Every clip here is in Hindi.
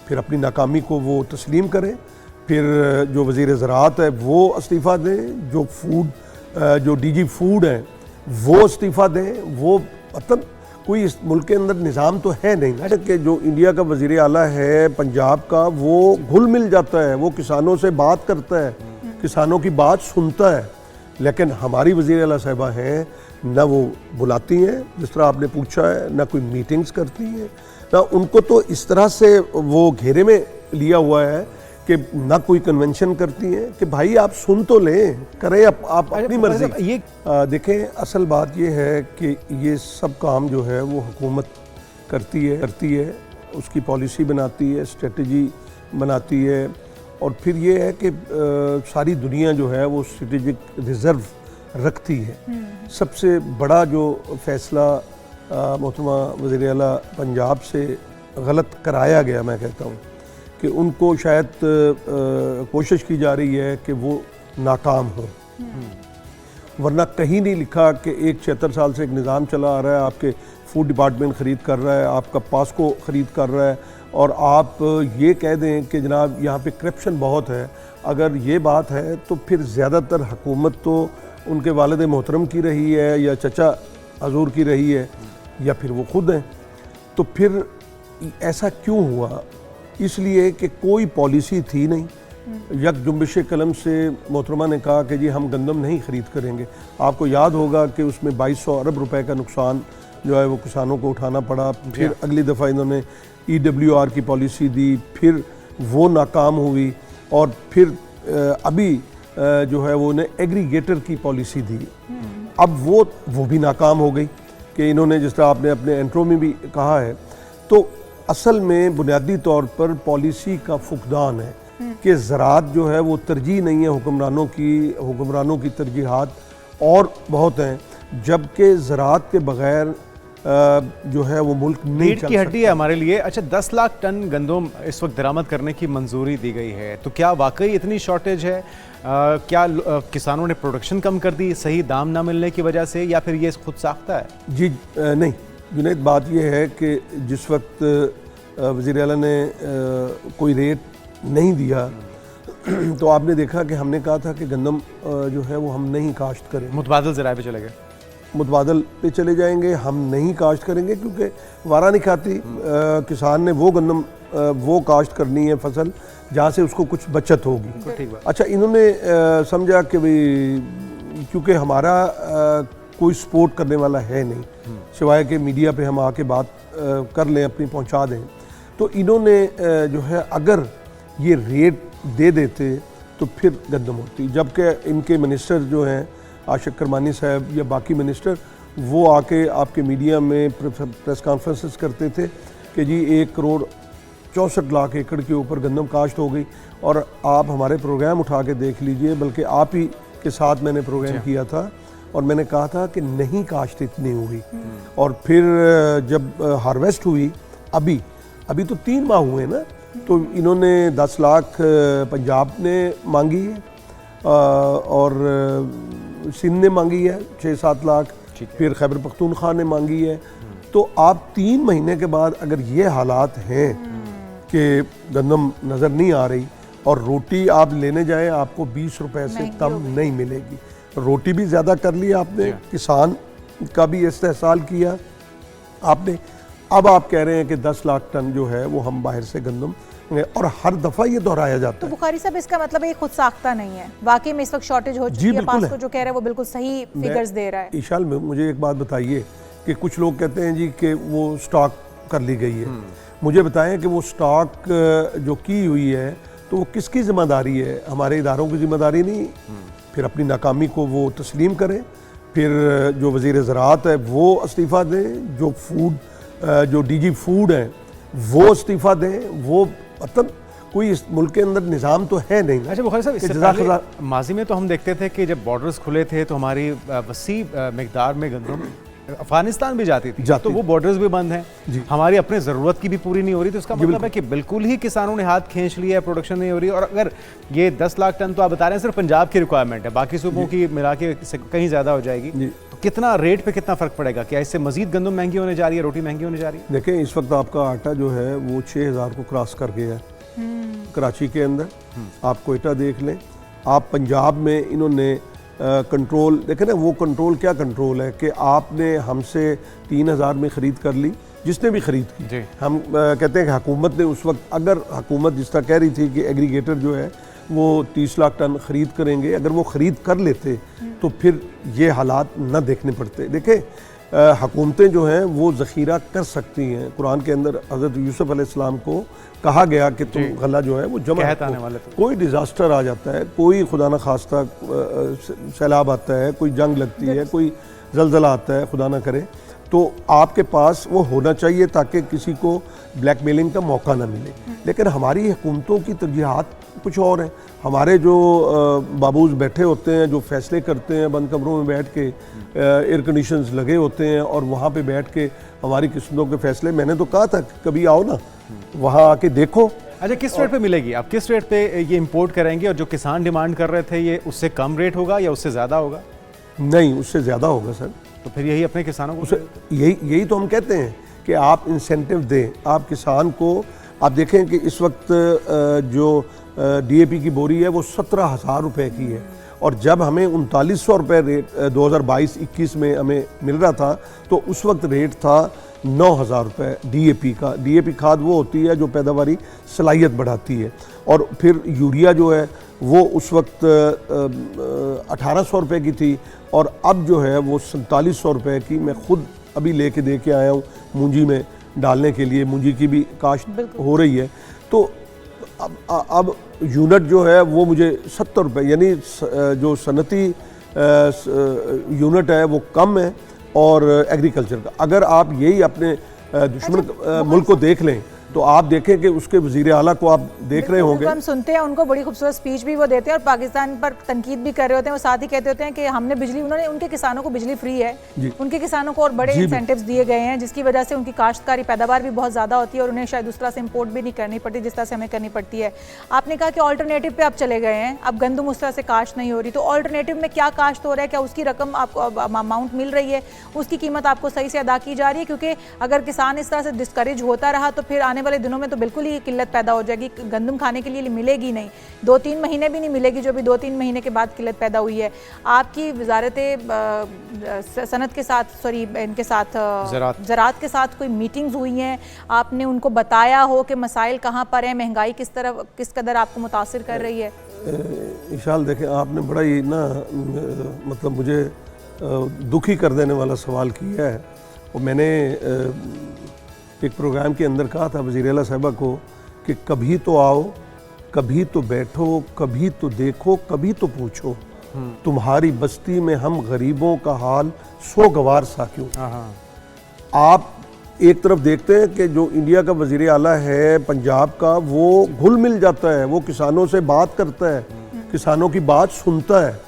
फिर अपनी नाकामी को वो तस्लीम करें, फिर जो वज़ीर ज़राअत है वो इस्तीफ़ा दें, जो डीजी फूड हैं वो इस्तीफ़ा दें। वो मतलब कोई इस मुल्क के अंदर निज़ाम तो है नहीं ना कि जो इंडिया का वज़ीर आला है पंजाब का वो घुल मिल जाता है, वो किसानों से बात करता है, किसानों की बात सुनता है। लेकिन हमारी वज़ीर आला साहिबा हैं ना वो बुलाती हैं जिस तरह आपने पूछा है, ना कोई मीटिंग्स करती हैं, ना उनको तो इस तरह से वो घेरे में लिया हुआ है कि ना कोई कन्वेंशन करती हैं कि भाई आप सुन तो लें, करें आप अपनी मर्जी। ये देखें असल बात ये है कि ये सब काम जो है वो हुकूमत करती है, उसकी पॉलिसी बनाती है, स्ट्रेटजी बनाती है, और फिर ये है कि सारी दुनिया जो है वो स्ट्रेटेजिक रिज़र्व रखती है। सबसे बड़ा जो फ़ैसला मोहतरमा वज़ीर आला पंजाब से गलत कराया गया, मैं कहता हूँ कि उनको शायद कोशिश की जा रही है कि वो नाकाम हो, वरना कहीं नहीं लिखा कि एक 76 साल से एक निज़ाम चला आ रहा है, आपके फूड डिपार्टमेंट ख़रीद कर रहा है, आपका पास्को ख़रीद कर रहा है, और आप ये कह दें कि जनाब यहाँ पे करप्शन बहुत है। अगर ये बात है तो फिर ज़्यादातर हुकूमत तो उनके वालिद मोहतरम की रही है या चचा हजूर की रही है या फिर वो खुद हैं। तो फिर ऐसा क्यों हुआ? इसलिए कि कोई पॉलिसी थी नहीं। यक जुम्बिश कलम से मोहतरमा ने कहा कि जी हम गंदम नहीं ख़रीद करेंगे। आपको याद होगा कि उसमें 2200 अरब रुपए का नुकसान जो है वो किसानों को उठाना पड़ा। फिर अगली दफ़ा इन्होंने EWR की पॉलिसी दी, फिर वो नाकाम हुई, और फिर अभी जो है वो ने एग्रीगेटर की पॉलिसी दी। अब वो भी नाकाम हो गई कि इन्होंने, जिस तरह आपने अपने इंट्रो में भी कहा है, तो असल में बुनियादी तौर पर पॉलिसी का फुकदान है कि ज़राअत जो है वो तरजीह नहीं है हुक्मरानों की तरजीहात और बहुत हैं, जबकि ज़राअत के बग़ैर जो है वो मुल्क नहीं चल की हड्डी है हमारे लिए। अच्छा, 10 लाख टन गंदम इस वक्त दरामद करने की मंजूरी दी गई है, तो क्या वाकई इतनी शॉर्टेज है? क्या किसानों ने प्रोडक्शन कम कर दी सही दाम ना मिलने की वजह से, या फिर ये खुद साख्ता है? जी नहीं जुनैद, बात यह है कि जिस वक्त वज़ीर आला ने कोई रेट नहीं दिया तो आपने देखा कि हमने कहा था कि गंदम जो है वो हम नहीं काश्त करें, मुतबादल ज़राए पे चले गए, मुतबादल पे चले जाएंगे, हम नहीं काश्त करेंगे क्योंकि वारा नहीं खाती। किसान ने वो गंदम वो काश्त करनी है फसल जहाँ से उसको कुछ बचत होगी। अच्छा, इन्होंने समझा कि भाई क्योंकि हमारा कोई सपोर्ट करने वाला है नहीं, सिवाय के मीडिया पे हम आके बात कर लें, अपनी पहुंचा दें, तो इन्होंने जो है अगर ये रेट दे देते तो फिर गंदम होती। जबकि इनके मिनिस्टर जो हैं आशिक करमानी साहब या बाकी मिनिस्टर, वो आके आपके मीडिया में प्रेस कॉन्फ्रेंसेस करते थे कि जी 1,64,00,000 एकड़ के ऊपर गंदम काश्त हो गई। और आप हमारे प्रोग्राम उठा के देख लीजिए, बल्कि आप ही के साथ मैंने प्रोग्राम किया था और मैंने कहा था कि नहीं काश्त इतनी हुई। और फिर जब हार्वेस्ट हुई, अभी तो 3 माह हुए ना, तो इन्होंने 10 लाख पंजाब ने मांगी है और सिंध ने मांगी है 6-7 लाख, फिर खैबर पख्तूनख्वा ने मांगी है। तो आप 3 महीने के बाद अगर ये हालात हैं कि गंदम नज़र नहीं आ रही और रोटी आप लेने जाएं आपको 20 रुपए से कम नहीं मिलेगी, रोटी भी ज़्यादा कर ली आपने, किसान का भी इस्तेहसाल किया आपने। अब आप कह रहे हैं कि 10 लाख टन जो है वो हम बाहर से गंदम, और हर दफ़ा ये दोहराया जाता है। तो बुखारी साहब, इसका मतलब ये खुद साख्ता नहीं है, वाकई में इस वक्त शॉर्टेज हो चुकी है। पास्को जो कह रहा है वो बिल्कुल सही फिगर्स दे रहा है। ईशाल, मुझे एक बात बताइए कि कुछ लोग कहते हैं जी कि वो स्टॉक कर ली गई है। मुझे बताएं कि वो स्टॉक जो की हुई है तो वो किसकी जिम्मेदारी है? हमारे इदारों की जिम्मेदारी नहीं? फिर अपनी नाकामी को वो तस्लीम करें, फिर जो वज़ीर ज़राअत है वो इस्तीफ़ा दें, जो डीजी फूड हैं वो इस्तीफ़ा दें। वो मतलब कोई इस मुल्क के अंदर निज़ाम तो है नहीं। अच्छा बुखारी साहब, इससे पहले माजी में तो हम देखते थे कि जब बॉर्डर्स खुले थे तो हमारी वसी मिकदार में गंदम अफगानिस्तान भी जाती थी, तो वो बॉर्डर्स भी बंद हैं, हमारी अपने ज़रूरत की भी पूरी नहीं हो रही। तो इसका मतलब है कि बिल्कुल ही किसानों ने हाथ खींच लिया है, प्रोडक्शन नहीं हो रही। और अगर ये 10 लाख टन तो आप बता रहे हैं सिर्फ पंजाब की रिक्वायरमेंट है, बाकी सूबों की मिला के कहीं ज़्यादा हो जाएगी, तो कितना रेट पे कितना फ़र्क पड़ेगा? क्या इससे मज़ीद गंदम महंगी होने जा रही है, रोटी महंगी होने जा रही है? देखें, इस वक्त आपका आटा जो है वो 6000 को क्रॉस कर गया है कराची के अंदर। आप कोयटा देख लें, आप पंजाब में इन्होंने कंट्रोल देखें ना, वो कंट्रोल क्या कंट्रोल है कि आपने हमसे 3000 में ख़रीद कर ली, जिसने भी ख़रीद की। हम कहते हैं कि हुकूमत ने उस वक्त, अगर हुकूमत जिस तरह कह रही थी कि एग्रीगेटर जो है वो 30 लाख टन ख़रीद करेंगे, अगर वो ख़रीद कर लेते तो फिर ये हालात न देखने पड़ते। देखें, हुकूमतें जो हैं वो ज़ख़ीरा कर सकती हैं। कुरान के अंदर हज़रत यूसुफ़ अलैहिस्सलाम को कहा गया कि तुम गला जो है वो जमा रखो। कोई डिज़ास्टर आ जाता है, कोई खुदा न खास्ता सैलाब आता है, कोई जंग लगती है, कोई ज़लज़ला आता है, खुदा न करे, तो आपके पास वो होना चाहिए ताकि किसी को ब्लैकमेलिंग का मौका ना मिले। लेकिन हमारी हुकूमतों की तरजीहात कुछ और हैं। हमारे जो बाबूज बैठे होते हैं, जो फैसले करते हैं बंद कमरों में बैठ के, एयर कंडीशंस लगे होते हैं और वहाँ पे बैठ के हमारी किस्मतों के फैसले, मैंने तो कहा था कभी आओ ना वहाँ आके देखो। अच्छा, किस रेट पे मिलेगी? आप किस रेट पे ये इंपोर्ट करेंगे? और जो किसान डिमांड कर रहे थे, ये उससे कम रेट होगा या उससे ज़्यादा होगा? नहीं, उससे ज़्यादा होगा सर। तो फिर यही अपने किसानों को यही तो हम कहते हैं कि आप इंसेंटिव दें, आप किसान को। आप देखें कि इस वक्त जो DAP की बोरी है वो 17,000 रुपये की है, और जब हमें 3900 रुपये रेट 2022-21 में हमें मिल रहा था तो उस वक्त रेट था 9,000 रुपये DAP का। DAP खाद वो होती है जो पैदावारी सलाहियत बढ़ाती है। और फिर यूरिया जो है वो उस वक्त 1800 रुपये की थी, और अब जो है वो 4700 रुपये की। मैं खुद अभी लेके दे के आया हूँ मूंजी में डालने के लिए, मूंजी की भी काश्त हो रही है। तो अब यूनिट जो है वो मुझे 70 रुपये, यानी जो सनती यूनिट है वो कम है और एग्रीकल्चर का। अगर आप यही अपने दुश्मन मुल्क को देख लें तो आप देखें कि उसके वज़ीर आला को आप देख रहे होंगे। हम सुनते हैं उनको, बड़ी खूबसूरत स्पीच भी वो देते हैं और पाकिस्तान पर तनकीद भी कर रहे होते हैं। वो साथ ही कहते होते हैं कि हमने बिजली, उन्होंने उनके किसानों को बिजली फ्री है, उनके किसानों को और बड़े इंसेंटिव्स दिए गए हैं, जिसकी वजह से उनकी काश्तकारी पैदावार भी बहुत ज़्यादा होती है और उन्हें शायद उस तरह से इम्पोर्ट भी नहीं करनी पड़ती जिस तरह से हमें करनी पड़ती है। आपने कहा कि ऑल्टरनेटिव पे आप चले गए हैं, अब गंदम उस तरह से काश्त नहीं हो रही, तो ऑल्टरनेटिव में क्या काश्त हो रहा है? क्या उसकी रकम आपको अमाउंट मिल रही है, उसकी कीमत आपको सही से अदा की जा रही है? क्योंकि अगर किसान इस तरह से डिस्करेज होता रहा तो फिर आने वाले दिनों में तो बिल्कुल ही किल्लत पैदा हो जाएगी, गंदम खाने के लिए मिलेगी नहीं, 2-3 महीने भी नहीं मिलेगी, जो भी 2-3 महीने के बाद किल्लत पैदा हुई है। आपकी वजारत सनत के साथ, सॉरी इनके साथ ज़राअत के साथ कोई मीटिंग्स हुई हैं? आपने उनको बताया हो कि मसाइल कहाँ पर हैं, महंगाई किस कदर आपको मुतासिर कर रही है? इशाल, देखें, आपने बड़ा ही ना मतलब मुझे दुखी कर देने वाला सवाल किया है। और मैंने एक प्रोग्राम के अंदर कहा था वज़ीर आला साहिबा को कि कभी तो आओ, कभी तो बैठो, कभी तो देखो, कभी तो पूछो, तुम्हारी बस्ती में हम गरीबों का हाल सो गवार सा क्यों। आप एक तरफ देखते हैं कि जो इंडिया का वज़ीर आला है पंजाब का, वो घुल मिल जाता है, वो किसानों से बात करता है, किसानों की बात सुनता है।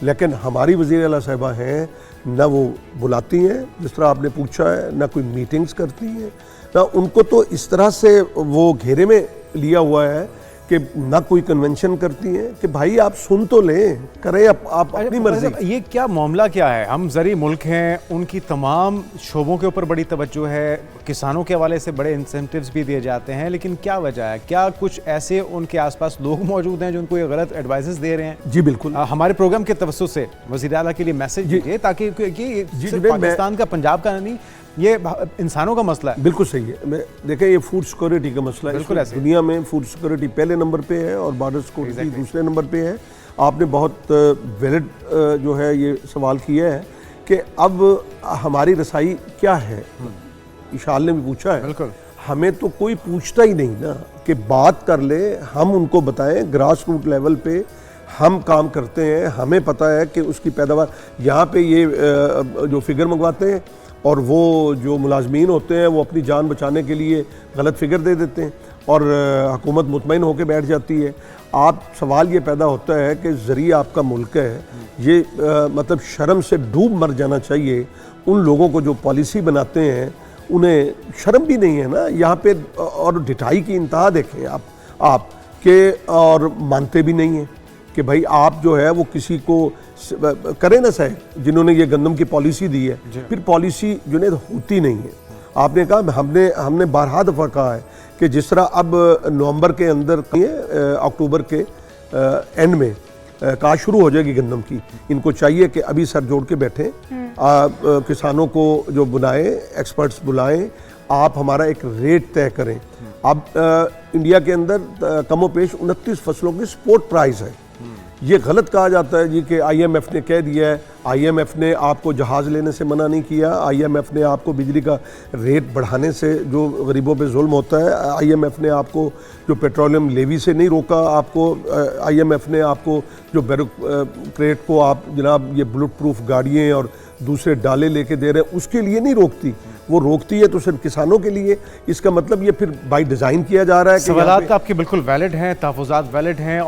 लेकिन हमारी वज़ीर आला साहिबा हैं, ना वो बुलाती हैं जिस तरह आपने पूछा है, ना कोई मीटिंग्स करती हैं, ना उनको तो इस तरह से वो घेरे में लिया हुआ है कि ना कोई कन्वेंशन करती हैं कि भाई आप सुन तो लें, करें आप अपनी मर्जी। ये क्या मामला क्या है? हम ज़री मुल्क हैं, उनकी तमाम शोबों के ऊपर बड़ी तवज्जो है, किसानों के हवाले से बड़े इंसेंटिव्स भी दिए जाते हैं, लेकिन क्या वजह है? क्या कुछ ऐसे उनके आसपास लोग मौजूद हैं जो उनको ये गलत एडवाइसेस दे रहे हैं? जी बिल्कुल। हमारे प्रोग्राम के तवज्जुह से वज़ीर आला के लिए मैसेज दीजिए ताकि पाकिस्तान का, पंजाब का नहीं, ये इंसानों का मसला है। बिल्कुल सही है। मैं देखें, ये फूड सिक्योरिटी का मसला है। बिल्कुल ऐसे दुनिया में फूड सिक्योरिटी पहले नंबर पे है और बॉर्डर सिक्योरिटी दूसरे नंबर पे है। आपने बहुत वैलिड जो है ये सवाल किया है कि अब हमारी रसाई क्या है। इशाल ने भी पूछा है, बिल्कुल हमें तो कोई पूछता ही नहीं ना कि बात कर ले, हम उनको बताएं, ग्रास रूट लेवल पे हम काम करते हैं, हमें पता है कि उसकी पैदावार। यहाँ पे ये जो फिगर मंगवाते हैं और वो जो मुलाजमीन होते हैं वो अपनी जान बचाने के लिए गलत फिगर दे देते हैं और हुकूमत मुतमईन होकर बैठ जाती है। आप सवाल ये पैदा होता है कि ज़रिए आपका मुल्क है, ये मतलब शर्म से डूब मर जाना चाहिए उन लोगों को जो पॉलिसी बनाते हैं, उन्हें शर्म भी नहीं है ना यहाँ पे। और ढिठाई की इंतहा देखें आप के, और मानते भी नहीं हैं कि भाई आप जो है वो किसी को करें ना सही, जिन्होंने ये गंदम की पॉलिसी दी है, फिर पॉलिसी जुनेद होती नहीं है। आपने कहा हमने 12 दफ़ा कहा है कि जिस तरह अब नवंबर के अंदर अक्टूबर के एंड में काश शुरू हो जाएगी गंदम की, इनको चाहिए कि अभी सर जोड़ के बैठें, किसानों को जो बुलाएं, एक्सपर्ट्स बुलाएं, आप हमारा एक रेट तय करें। अब इंडिया के अंदर कमोपेश 29 फसलों की स्पोर्ट प्राइस है। ये गलत कहा जाता है जी कि आईएमएफ ने कह दिया है, आईएमएफ ने आपको जहाज़ लेने से मना नहीं किया, आईएमएफ ने आपको बिजली का रेट बढ़ाने से जो गरीबों पे जुल्म होता है, आईएमएफ ने आपको जो पेट्रोलियम लेवी से नहीं रोका, आपको आईएमएफ ने आपको जो ब्यूरोक्रेट को आप जनाब ये बुलेट प्रूफ गाड़ियाँ और दूसरे डाले लेके दे रहे हैं उसके लिए नहीं रोकती, वो रोकती है तो सिर्फ किसानों के लिए। इसका मतलब ये फिर बाय डिज़ाइन किया जा रहा है कि सवालात आपके बिल्कुल वैलिड हैं, तहफ़्फ़ुज़ात वैलिड हैं।